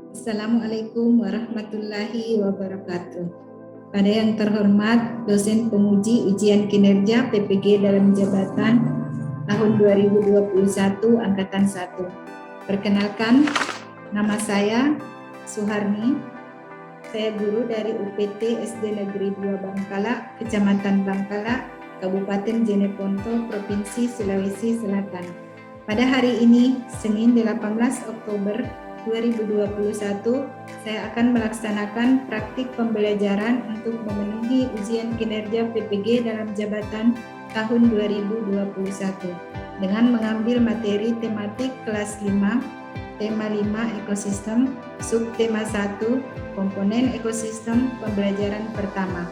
Assalamualaikum warahmatullahi wabarakatuh. Pada yang terhormat dosen penguji ujian kinerja PPG dalam jabatan tahun 2021 angkatan 1. Perkenalkan, nama saya Suharni. Saya guru dari UPT SD Negeri 2 Bangkala, Kecamatan Bangkala, Kabupaten Jeneponto, Provinsi Sulawesi Selatan. Pada hari ini, Senin 18 Oktober 2021, saya akan melaksanakan praktik pembelajaran untuk memenuhi ujian kinerja PPG dalam jabatan tahun 2021 dengan mengambil materi tematik kelas 5, tema 5 ekosistem, subtema 1, komponen ekosistem pembelajaran pertama.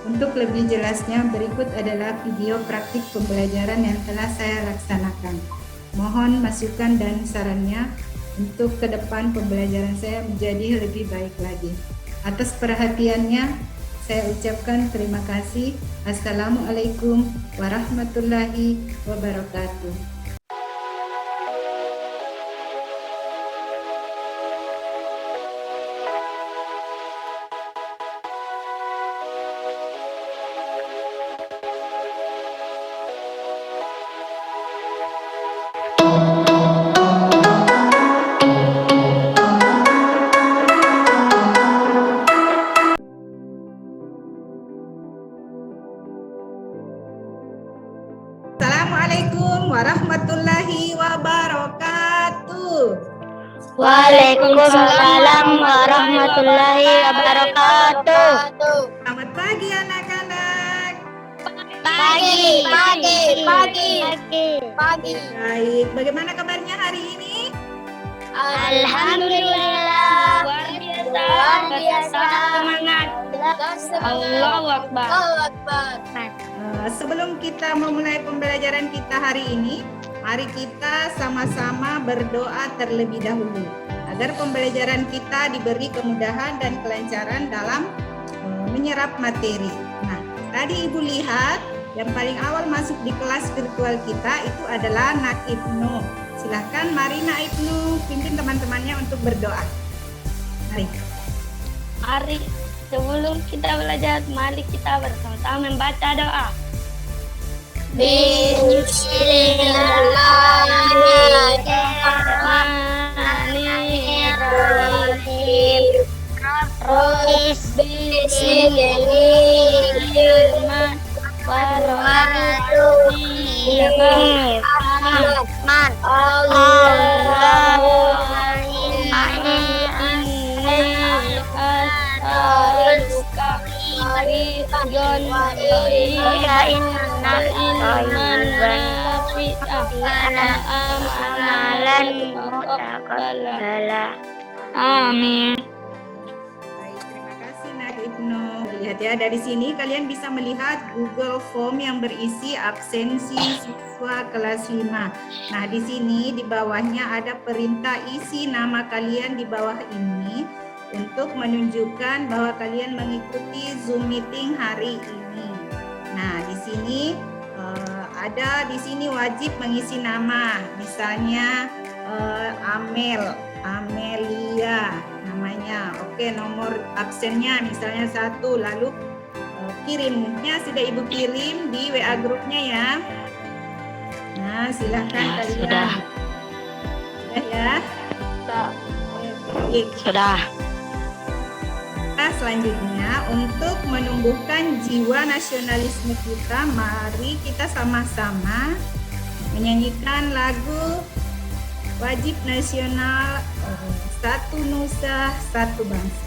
Untuk lebih jelasnya, berikut adalah video praktik pembelajaran yang telah saya laksanakan. Mohon masukan dan sarannya untuk ke depan pembelajaran saya menjadi lebih baik lagi. Atas perhatiannya, saya ucapkan terima kasih. Assalamualaikum warahmatullahi wabarakatuh. Assalamualaikum warahmatullahi wabarakatuh. Waalaikumsalam warahmatullahi wabarakatuh. Selamat pagi anak-anak. Pagi. Baik, bagaimana kabarnya hari ini? Alhamdulillah. Luar biasa. Semangat. Allahu Akbar. Sebelum kita memulai pembelajaran kita hari ini, mari kita sama-sama berdoa terlebih dahulu agar pembelajaran kita diberi kemudahan dan kelancaran dalam menyerap materi. Nah, tadi Ibu lihat yang paling awal masuk di kelas virtual kita itu adalah Nak Ibnu. Silahkan mari Nak Ibnu pimpin teman-temannya untuk berdoa. Mari sebelum kita belajar, mari kita bersama-sama membaca doa. Bismillahirrahmanirrahim. Amin. Baik, terima kasih Nak Ibnu. Lihat ya, dari sini kalian bisa melihat Google Form yang berisi absensi siswa kelas 5. Nah, di sini di bawahnya ada perintah isi nama kalian di bawah ini untuk menunjukkan bahwa kalian mengikuti Zoom meeting hari ini. Nah, di sini ada di sini wajib mengisi nama, misalnya Amelia namanya. Oke, nomor absennya misalnya 1, lalu kirimnya sudah Ibu kirim di WA grupnya ya. Nah, silahkan Ya, kalian. sudah. Sudah ya? Baik. Sudah. Selanjutnya, untuk menumbuhkan jiwa nasionalisme kita, mari kita sama-sama menyanyikan lagu wajib nasional Satu Nusa, Satu Bangsa.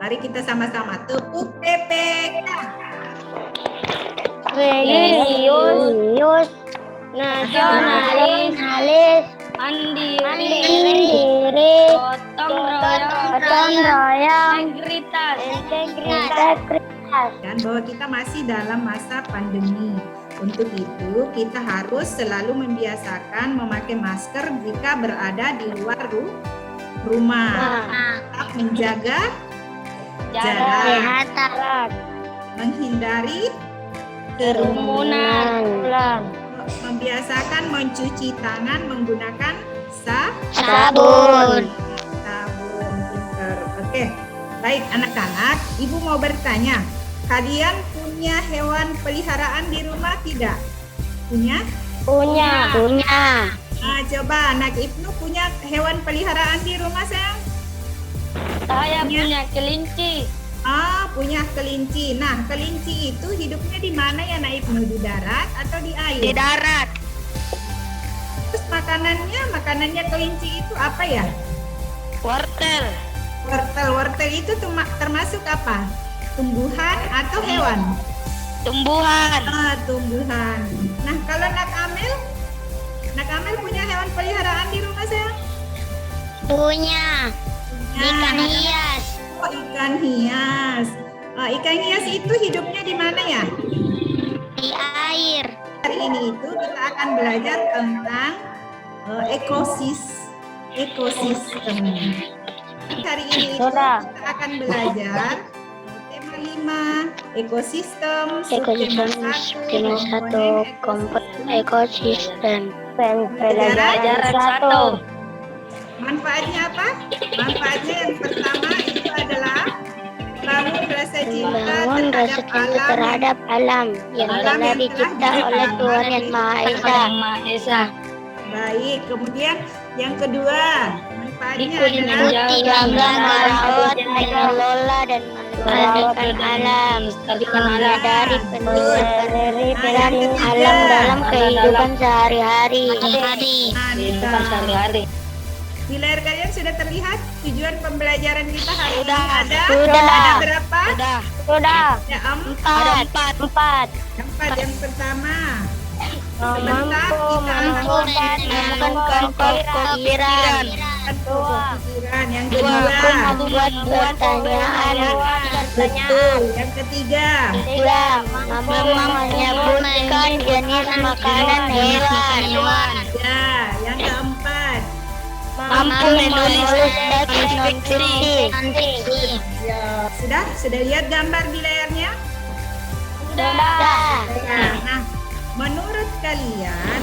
Mari kita sama-sama tepuk PPK. Religius, nasionalis, mandiri, gotong royong, integritas. Dan bahwa kita masih dalam masa pandemi. Untuk itu kita harus selalu membiasakan memakai masker jika berada di luar rumah. Tetap menjaga jarak, menghindari kerumunan, membiasakan mencuci tangan menggunakan sabun. Pinter. Oke, baik anak-anak, Ibu mau bertanya, kalian punya hewan peliharaan di rumah tidak? Punya? Punya. Nah, coba anak Ibnu punya hewan peliharaan di rumah sayang? Saya punya kelinci. Punya kelinci. Nah, kelinci itu hidupnya di mana ya, Nak Ibnu? Di darat atau di air? Di darat. Terus makanannya kelinci itu apa ya? Wortel. Wortel itu termasuk apa? Tumbuhan atau hewan? Tumbuhan. Tumbuhan. Nah, kalau Nak Amel punya hewan peliharaan di rumah sayang? Punya. Ikan hias. Ikan hias. Ikan hias itu hidupnya di mana ya? Di air. Hari ini itu kita akan belajar tentang ekosistem. Hari ini itu kita akan belajar tema 5, ekosistem, Tema 1, komponen ekosistem. Pelajaran 1. Manfaatnya apa? Manfaatnya yang pertama itu adalah membangun rasa cinta terhadap alam yang telah dicipta oleh Tuhan Yang Maha Esa. Baik, kemudian yang kedua manfaatnya adalah Ikuti gambar merawat, mengelola dan melestarikan alam, menyadari pentingnya alam dalam kehidupan sehari-hari. Di layar kalian sudah terlihat tujuan pembelajaran kita hari ini ada? Sudah. Ada berapa? Sudah. Ada Empat. Yang pertama, Mampu menemukan pikiran. Yang kedua, Membuat pertanyaan. betul. Yang ketiga, Mampu menyebutkan jenis makanan hewan. ya. Yang keempat, Mampu menulis teks non-fiksi. sudah lihat gambar di layarnya? Sudah. Nah, menurut kalian,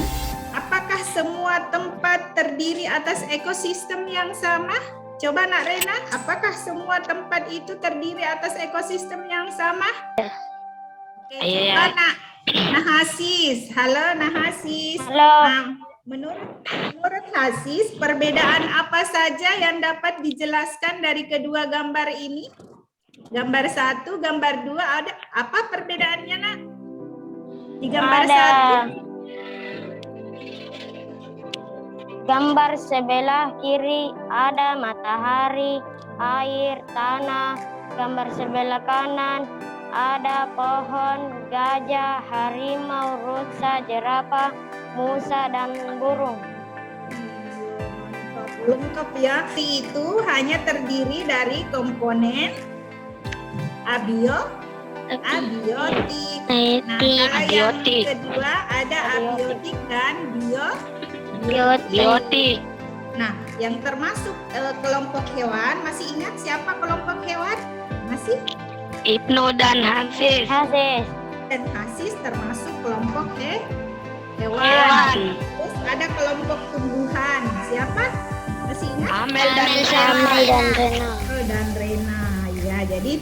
apakah semua tempat terdiri atas ekosistem yang sama? Coba Nak Rena, apakah semua tempat itu terdiri atas ekosistem yang sama? Oke, coba Nak Hasis. Halo Nak Hasis. Halo. Nah, menurut Hasis, perbedaan apa saja yang dapat dijelaskan dari kedua gambar ini? Gambar 1, gambar 2, ada apa perbedaannya Nak? Di gambar 1. Gambar sebelah kiri ada matahari, air, tanah. Gambar sebelah kanan ada pohon, gajah, harimau, rusa, jerapah, musa, dan burung. Lengkap ya. Itu hanya terdiri dari komponen abiotik. Nah, kalau yang kedua ada abiotik dan biotik. Nah, yang termasuk kelompok hewan, masih ingat siapa kelompok hewan? Masih? Ibnu dan Hafiz. Dan Hasis termasuk kelompok hewan. Terus ada kelompok tumbuhan. Siapa? Masih ingat? Amel dan Rena. Dan Rena. Ya, jadi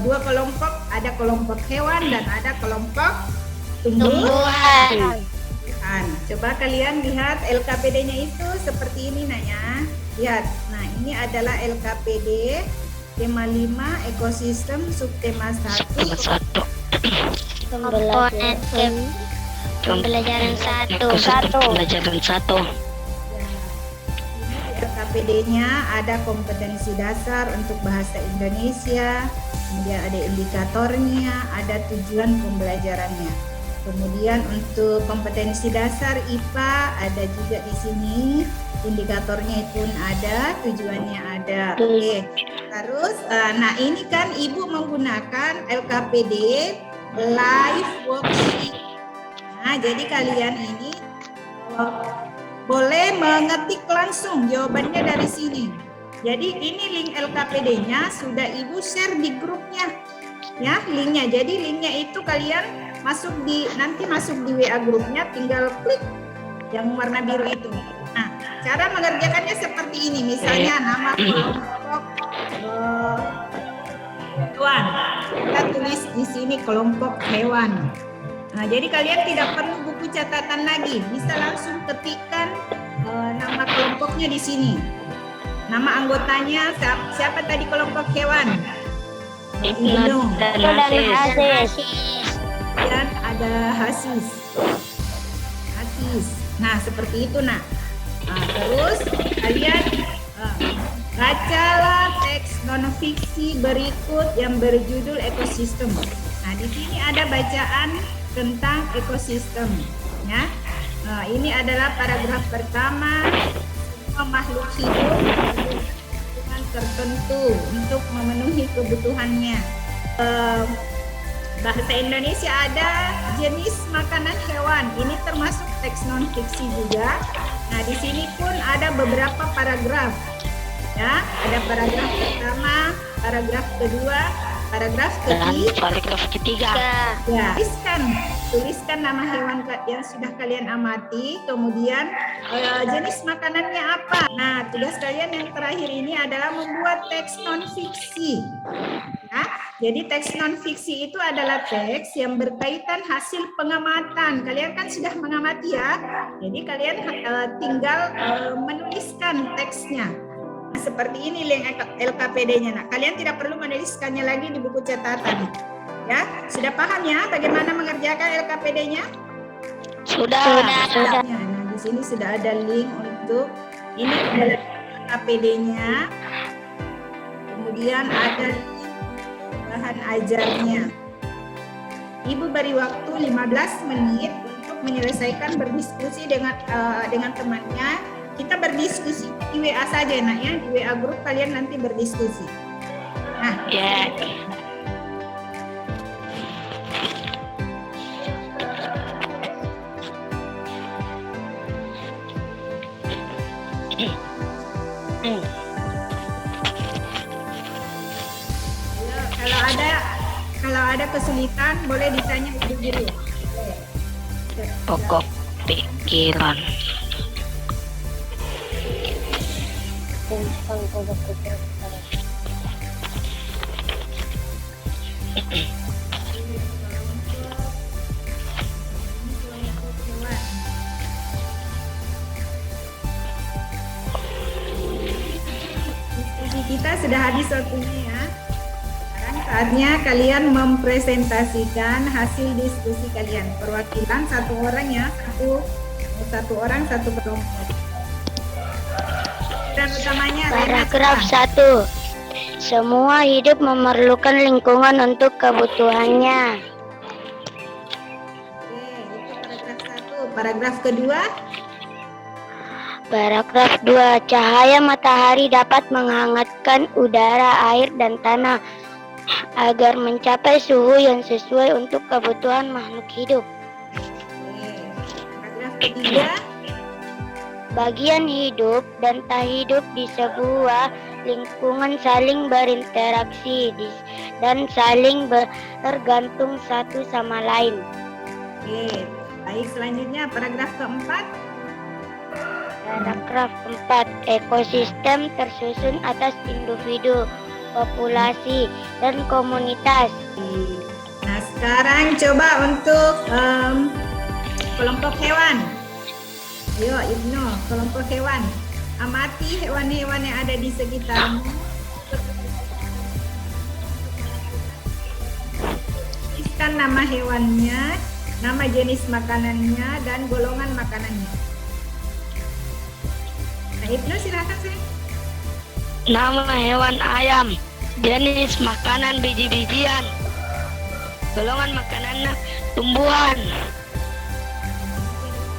dua kelompok, ada kelompok hewan dan ada kelompok tumbuhan. Coba kalian lihat LKPD-nya itu seperti ini Naya. Lihat. Nah, ini adalah LKPD tema 5 ekosistem subtema 1. Komponen pembelajaran 1. Pembelajaran 1. Ya, ini di LKPD-nya ada kompetensi dasar untuk bahasa Indonesia, kemudian ada indikatornya, ada tujuan pembelajarannya. Kemudian untuk kompetensi dasar IPA ada juga di sini, indikatornya pun ada, tujuannya ada. Oke. Terus, nah ini kan Ibu menggunakan LKPD Live Worksheet. Nah, jadi kalian ini boleh mengetik langsung jawabannya dari sini. Jadi ini link LKPD-nya sudah Ibu share di grupnya, ya linknya. Jadi linknya itu kalian nanti masuk di WA grupnya, tinggal klik yang warna biru itu. Nah, cara mengerjakannya seperti ini. Misalnya nama kelompok hewan. Kita tulis di sini kelompok hewan. Nah, jadi kalian tidak perlu buku catatan lagi, bisa langsung ketikkan nama kelompoknya di sini. Nama anggotanya siapa tadi kelompok hewan? Hidung. Dan Hasis. Dan ada Hasis. Nah, seperti itu nak. Nah, terus kalian bacalah teks non-fiksi berikut yang berjudul ekosistem. Nah, di sini ada bacaan tentang ekosistem, ya. Nah, ini adalah paragraf pertama. Semua makhluk hidup kebutuhan tertentu untuk memenuhi kebutuhannya. Bahasa Indonesia ada jenis makanan hewan. Ini termasuk teks non fiksi juga. Nah, di sini pun ada beberapa paragraf. Ya, ada paragraf pertama, paragraf kedua, paragraf ketiga. Ya, tuliskan nama hewan yang sudah kalian amati, kemudian jenis makanannya apa. Nah, tugas kalian yang terakhir ini adalah membuat teks non fiksi. Ya, jadi teks non fiksi itu adalah teks yang berkaitan hasil pengamatan. Kalian kan sudah mengamati ya. Jadi kalian tinggal menuliskan teksnya. Seperti ini link LKPD-nya. Nah, kalian tidak perlu menuliskannya lagi di buku catatan. Ya, sudah paham ya bagaimana mengerjakan LKPD-nya? Sudah. Nah, di sini sudah ada link untuk ini adalah LKPD-nya. Kemudian ada bahan ajarnya. Ibu beri waktu 15 menit untuk menyelesaikan berdiskusi dengan temannya. Kita berdiskusi di WA saja nak ya, di WA grup kalian nanti berdiskusi. Nah, Ya. Kalau ada kesulitan boleh ditanya ibu guru. Pokok pikiran. Diskusi kita sudah habis waktunya ya. Sekarang saatnya kalian mempresentasikan hasil diskusi kalian. Perwakilan satu orang ya, satu orang satu kelompok. Dan utamanya Paragraf 1. Semua hidup memerlukan lingkungan untuk kebutuhannya. Oke, itu paragraf 1. Paragraf kedua. Paragraf 2. Cahaya matahari dapat menghangatkan udara, air, dan tanah agar mencapai suhu yang sesuai untuk kebutuhan makhluk hidup. Oke, paragraf ketiga. Bagian hidup dan tak hidup di sebuah lingkungan saling berinteraksi dan saling bergantung satu sama lain. Oke, baik selanjutnya paragraf keempat. Paragraf 4. Ekosistem tersusun atas individu, populasi, dan komunitas. Nah, sekarang coba untuk kelompok hewan. Ayo Ibnu, kelompok hewan. Amati hewan-hewan yang ada di sekitarmu. Tuliskan nama hewannya, nama jenis makanannya, dan golongan makanannya. Nah, Ibnu silakan saya. Nama hewan ayam. Jenis makanan biji-bijian. Golongan makanannya tumbuhan.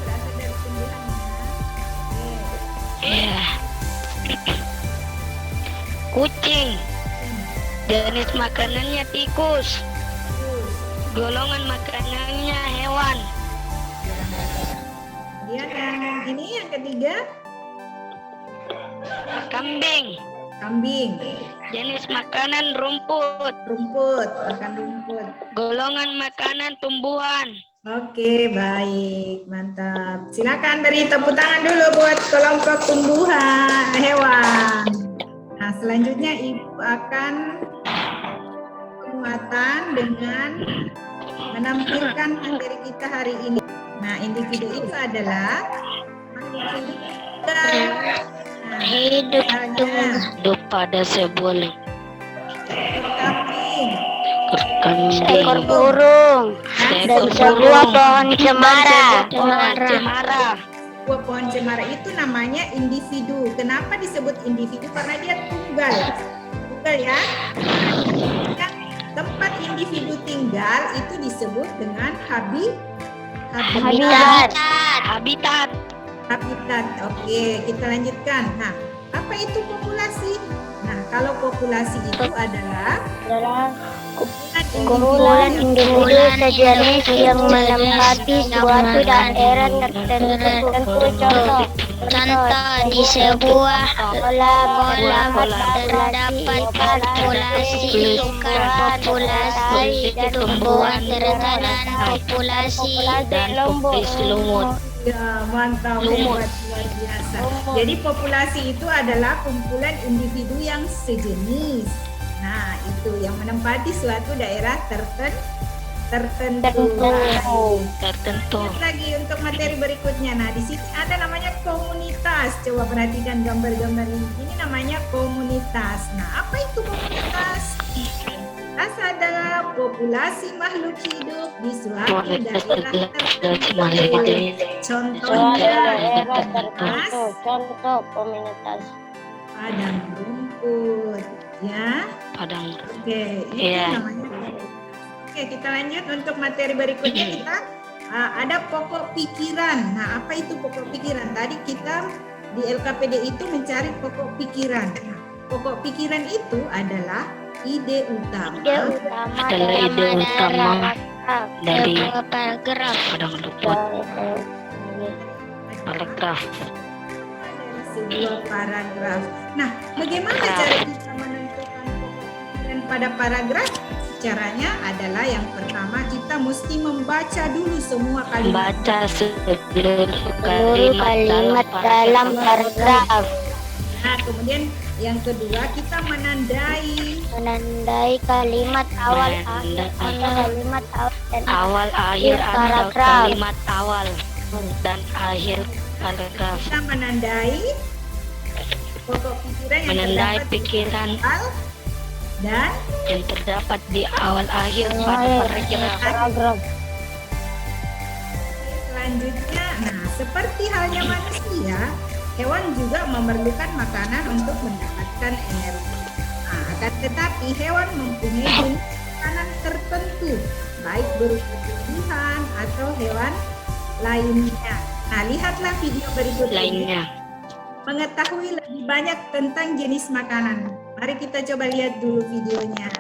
Berasal dari tumbuhan ya. Iya. Kucing. Jenis makanannya tikus. Golongan makanannya hewan. Kemudian yang ini yang ketiga, Kambing. kambing. Jenis makanan rumput. Rumput, makan rumput. Golongan makanan tumbuhan. Oke, baik, mantap. Silakan beri tepuk tangan dulu buat kelompok tumbuhan hewan. Nah, selanjutnya Ibu akan penguatan dengan menampilkan materi kita hari ini. Nah, individu itu adalah makhluk hidup. Nah, Hidup misalnya hidup pada sebuah kambing, seekor burung seekor sebuah pohon cemara. buah pohon cemara itu namanya individu. Kenapa disebut individu? Karena dia tunggal. Tunggal ya. Yang tempat individu tinggal itu disebut dengan Habitat. habitat. Oke, kita lanjutkan. Nah, apa itu populasi? Nah, kalau populasi itu adalah Kumpulan individu sejenis yang menempati suatu daerah tertentu. Contoh di sebuah kolam terdapat populasi ikan, populasi tumbuhan ternak, dan populasi lumut. ya, mantap, hebat, luar biasa. Jadi populasi itu adalah kumpulan individu yang sejenis. Nah, itu yang menempati suatu daerah tertentu. Lihat lagi untuk materi berikutnya. Nah, di sini ada namanya komunitas. Coba perhatikan gambar-gambar ini. Ini namanya komunitas. Nah, apa itu komunitas? Komunitas adalah populasi makhluk hidup di suatu daerah tertentu. Contohnya Contoh komunitas. padang rumput, ya. Padang. Oke, itu Iya. namanya. Oke, kita lanjut untuk materi berikutnya. Kita ada pokok pikiran. Nah, apa itu pokok pikiran? Tadi kita di LKPD itu mencari pokok pikiran. Nah, pokok pikiran itu adalah ide utama. Adalah ide utama dari paragraf. padang rumput. Paragraf. Dari sebuah paragraf. Nah, bagaimana cara kita menentukan pokok pikiran pada paragraf? Caranya adalah yang pertama kita mesti membaca dulu semua kalimat. Baca seluruh Seluruh kalimat dalam paragraf. Nah, kemudian yang kedua kita menandai. Menandai kalimat awal, akhir, kalimat awal dan awal akhir atau paragraf. kalimat awal dan akhir paragraf. Kita menandai pokok pikiran yang Menandai terdapat pikiran di awal dan yang terdapat di awal akhir pada paragraf. selanjutnya. Nah, seperti halnya manusia, hewan juga memerlukan makanan untuk mendapatkan energi. Nah, akan tetapi hewan mempunyai jenis makanan tertentu, baik berupa tumbuhan atau hewan lainnya. Nah, lihatlah video berikut ini. Lainnya. Mengetahui lebih banyak tentang jenis makanan. Mari kita coba lihat dulu videonya.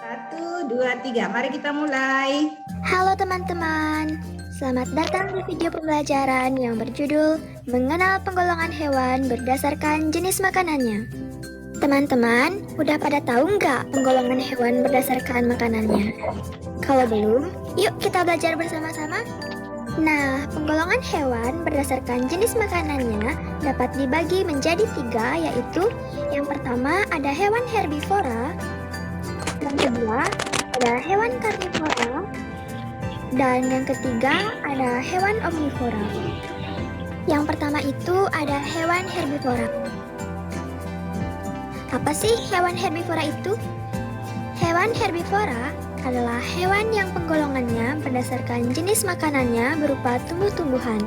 1, 2, 3. Mari kita mulai. Halo teman-teman, selamat datang di video pembelajaran yang berjudul Mengenal Penggolongan Hewan Berdasarkan Jenis Makanannya. Teman-teman, udah pada tahu nggak penggolongan hewan berdasarkan makanannya? Kalau belum, yuk kita belajar bersama-sama. Nah, penggolongan hewan berdasarkan jenis makanannya dapat dibagi menjadi 3, yaitu yang pertama ada hewan herbivora, yang kedua ada hewan karnivora, dan yang ketiga ada hewan omnivora. Yang pertama itu ada hewan herbivora. Apa sih hewan herbivora itu? Hewan herbivora adalah hewan yang penggolongannya berdasarkan jenis makanannya berupa tumbuh-tumbuhan.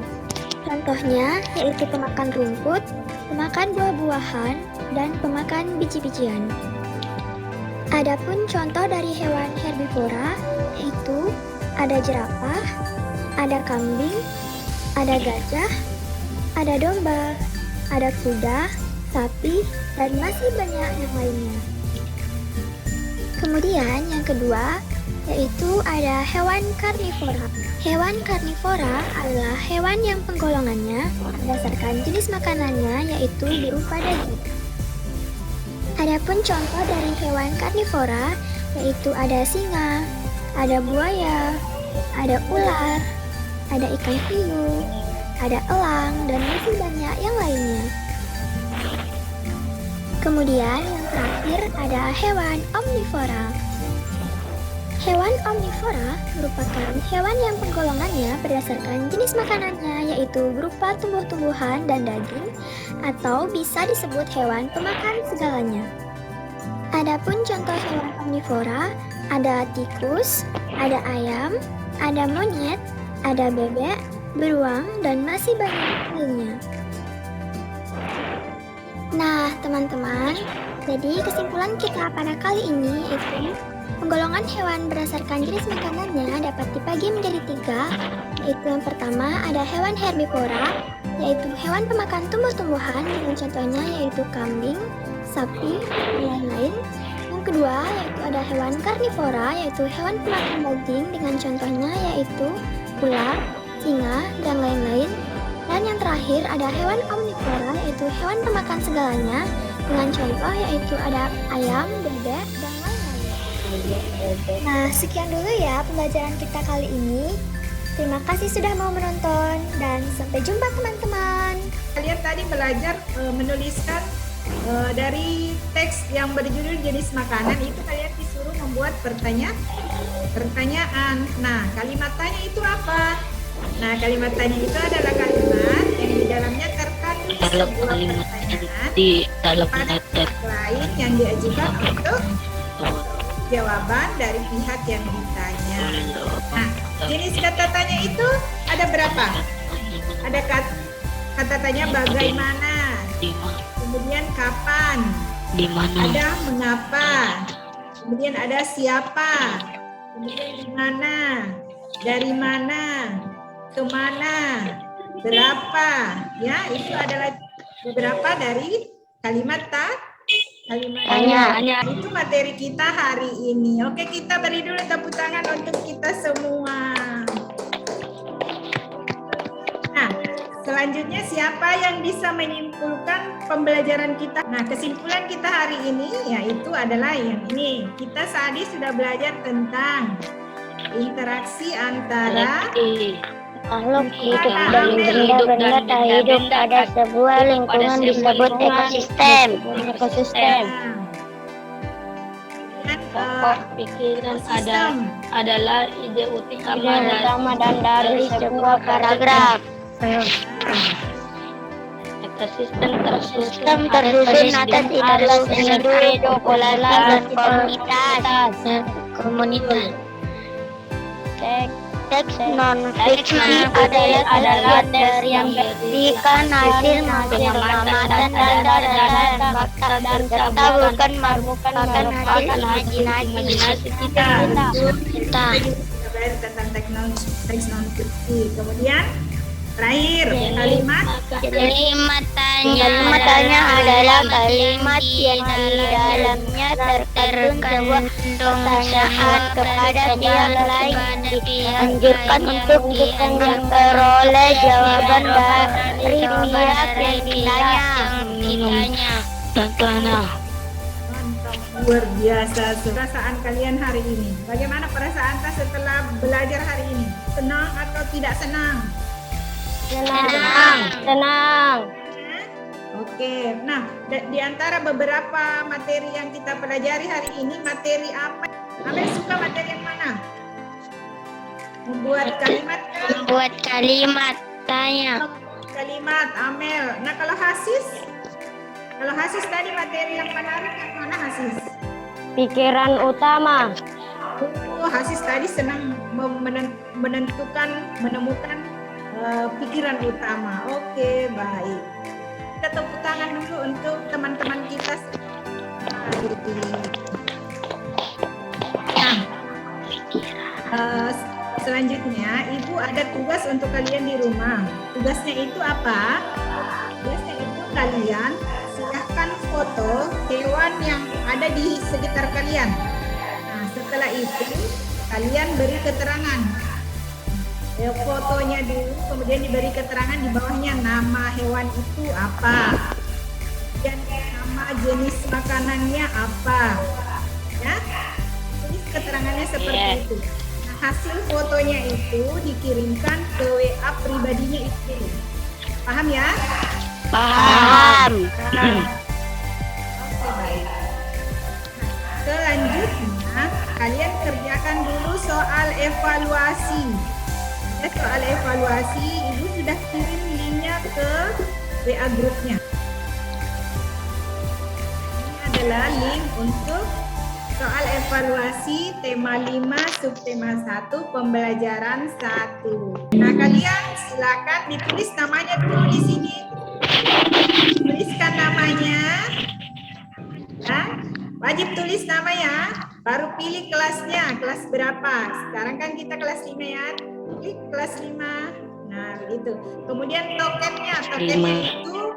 Contohnya yaitu pemakan rumput, pemakan buah-buahan, dan pemakan biji-bijian. Adapun contoh dari hewan herbivora yaitu ada jerapah, ada kambing, ada gajah, ada domba, ada kuda, sapi, dan masih banyak yang lainnya. Kemudian yang kedua yaitu ada hewan karnivora. Hewan karnivora adalah hewan yang penggolongannya berdasarkan jenis makanannya yaitu berupa daging. Adapun contoh dari hewan karnivora yaitu ada singa, ada buaya, ada ular, ada ikan hiu, ada elang, dan masih banyak yang lainnya. Kemudian yang terakhir ada hewan omnivora. Hewan omnivora merupakan hewan yang penggolongannya berdasarkan jenis makanannya yaitu berupa tumbuh-tumbuhan dan daging atau bisa disebut hewan pemakan segalanya. Adapun contoh hewan omnivora ada tikus, ada ayam, ada monyet, ada bebek, beruang, dan masih banyak lainnya. Nah, teman-teman, jadi kesimpulan kita pada kali ini yaitu penggolongan hewan berdasarkan jenis makanannya dapat dibagi menjadi 3, yaitu yang pertama ada hewan herbivora, yaitu hewan pemakan tumbuh-tumbuhan dengan contohnya yaitu kambing, sapi, dan lain-lain. Yang kedua yaitu ada hewan karnivora, yaitu hewan pemakan daging dengan contohnya yaitu ular, singa, dan lain-lain. Dan yang terakhir ada hewan omnivora, yaitu hewan pemakan segalanya dengan contoh yaitu ada ayam, bebek, dan lain-lain. Nah, sekian dulu ya pembelajaran kita kali ini. Terima kasih sudah mau menonton dan sampai jumpa teman-teman. Kalian tadi belajar menuliskan dari teks yang berjudul jenis makanan itu kalian disuruh membuat pertanyaan. Nah, kalimat tanya itu apa? Nah, kalimat tanya itu adalah kalimat yang di dalamnya terkandung sebuah pertanyaan di dalam pada pihak lain yang diajukan untuk jawaban dari pihak yang ditanya. Nah, jenis kata tanya itu ada berapa? Ada kata tanya bagaimana, kemudian kapan, di mana, ada mengapa, kemudian ada siapa, kemudian di mana, dari mana, kemana, berapa, ya itu adalah beberapa dari kalimat Tanya. itu materi kita hari ini. Oke, kita beri dulu tepuk tangan untuk kita semua. Nah, selanjutnya siapa yang bisa menyimpulkan pembelajaran kita? Nah, kesimpulan kita hari ini yaitu adalah yang ini. Kita tadi sudah belajar tentang interaksi antara Makhluk hidup dan benda-benda tak hidup pada sebuah lingkungan disebut ekosistem. Pokok pikiran adalah ide utama dan dari sebuah paragraf. ekosistem Sistem tersusun atas individu, populasi, dan komunitas. Teks non-fiksi adalah teks yang berikan hasil pengamatan dan fakta serta bukan merupakan hasil imajinasi kita. belajar tentang teks non-fiksi. Kemudian terakhir kalimat tanya adalah kalimat yang di dalamnya terkandung pertanyaan kepada pihak lain, dianjurkan untuk memperoleh jawaban dari pihak yang ditanya. Tantana. luar biasa. Perasaan kalian hari ini, bagaimana perasaan anda setelah belajar hari ini? Senang atau tidak senang? Senang. Oke, nah di antara beberapa materi yang kita pelajari hari ini, materi apa? Amel suka materi yang mana? Membuat kalimat kan? Membuat kalimat tanya. Kalimat Amel. Nah kalau Hasis tadi materi yang menarik yang mana Hasis? Pikiran utama. Hasis tadi senang menemukan pikiran utama. Oke, baik. Kita tepuk tangan dulu untuk teman-teman kita. Nah, selanjutnya Ibu ada tugas untuk kalian di rumah. Tugasnya itu apa? Tugasnya itu kalian silahkan foto hewan yang ada di sekitar kalian. Nah, setelah itu kalian beri keterangan. Fotonya dulu, kemudian diberi keterangan di bawahnya nama hewan itu apa, dan nama jenis makanannya apa, ya. Tulis keterangannya seperti itu. Nah, hasil fotonya itu dikirimkan ke WA pribadinya itu. Paham ya? Paham. Oke, baik. Selanjutnya kalian kerjakan dulu soal evaluasi. Ya, soal evaluasi Ibu sudah kirim linknya ke WA grupnya. Ini adalah link untuk soal evaluasi tema 5 subtema 1 pembelajaran 1. Nah, kalian silakan ditulis namanya dulu di sini. Tuliskan namanya. Ya, wajib tulis nama ya. Baru pilih kelasnya, kelas berapa. Sekarang kan kita kelas 5 ya. Pilih kelas 5. Nah, begitu. Kemudian tokennya itu,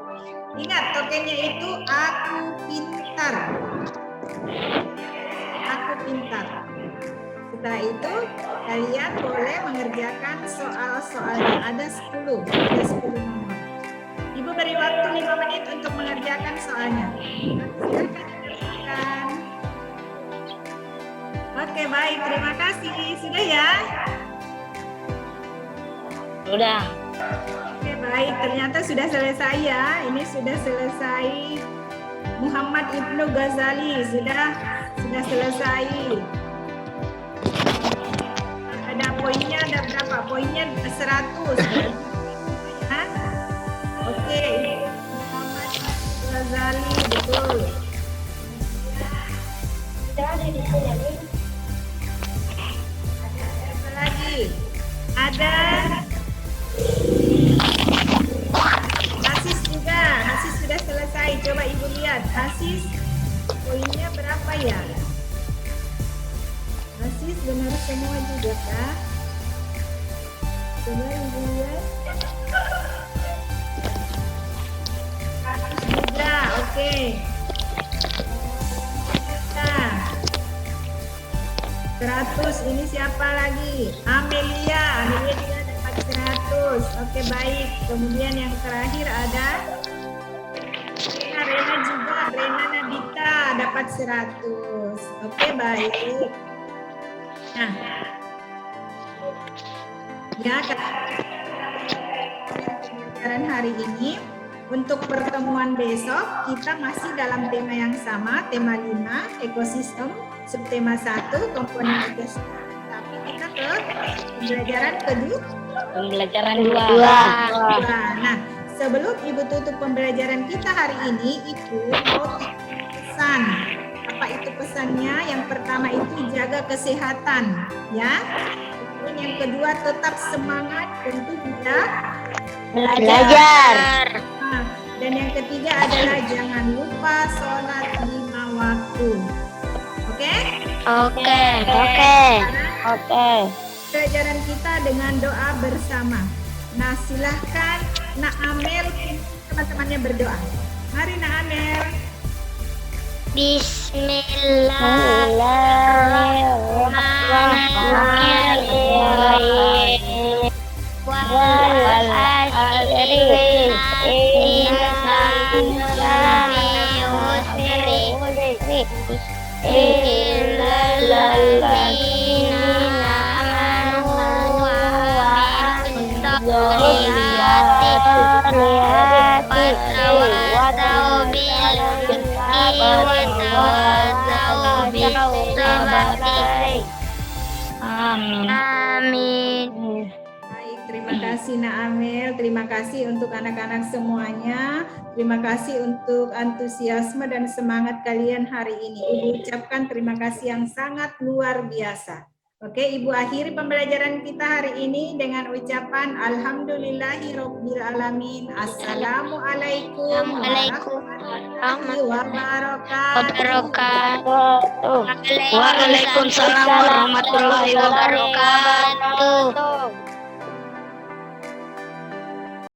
ingat tokennya itu aku pintar. Aku pintar. Setelah itu kalian boleh mengerjakan soal-soalnya. Ada 10 nomor. Ibu beri waktu 5 menit untuk mengerjakan soalnya. Silakan dikerjakan. Oke, baik, terima kasih. Sudah ya? Sudah. Oke, baik, ternyata sudah selesai ya. Ini sudah selesai. Muhammad Ibnu Ghazali sudah selesai. Ada poinnya, ada berapa? Poinnya 100. Hah? Oke, Muhammad Ibnu Ghazali, betul. Ada lagi? Ada Hasis juga. Hasis sudah selesai. Coba Ibu lihat. Hasis poinnya berapa ya? Hasis benar semua juga kah? Coba Ibu lihat. Hasis juga. Oke. Nah, 100. Ini siapa lagi? Amelia juga dapat 100. Oke, baik. Kemudian yang terakhir ada Rena juga. Rena Nabita dapat 100. Oke, baik. Nah, ya, pelajaran hari ini. Untuk pertemuan besok kita masih dalam tema yang sama, tema 5 ekosistem, subtema 1 komponen ekosistem. Tapi kita ke Pembelajaran 2. Nah, sebelum Ibu tutup pembelajaran kita hari ini, Ibu mau pesan. Apa itu pesannya? Yang pertama itu jaga kesehatan, ya. Kemudian yang kedua tetap semangat untuk kita Belajar. Nah, dan yang ketiga adalah jangan lupa sholat 5 waktu. Oke? Oke. Pelajaran kita dengan doa bersama. Nah, silahkan Nak Amel teman-temannya berdoa. Mari Nak Amel. Bismillahirrahmanirrahim. Wal asri illal ladzina amanu wa amilus solihati wa tawassaw bil haqqi wa tawassaw bis sabri. Amin. Baik, terima kasih Nak Amel. Terima kasih untuk anak-anak semuanya. Terima kasih untuk antusiasme dan semangat kalian hari ini. Ibu ucapkan terima kasih yang sangat luar biasa. Oke, Ibu akhiri pembelajaran kita hari ini dengan ucapan Alhamdulillahirabbil alamin. Assalamualaikum warahmatullahi wabarakatuh. Waalaikumsalam warahmatullahi wabarakatuh.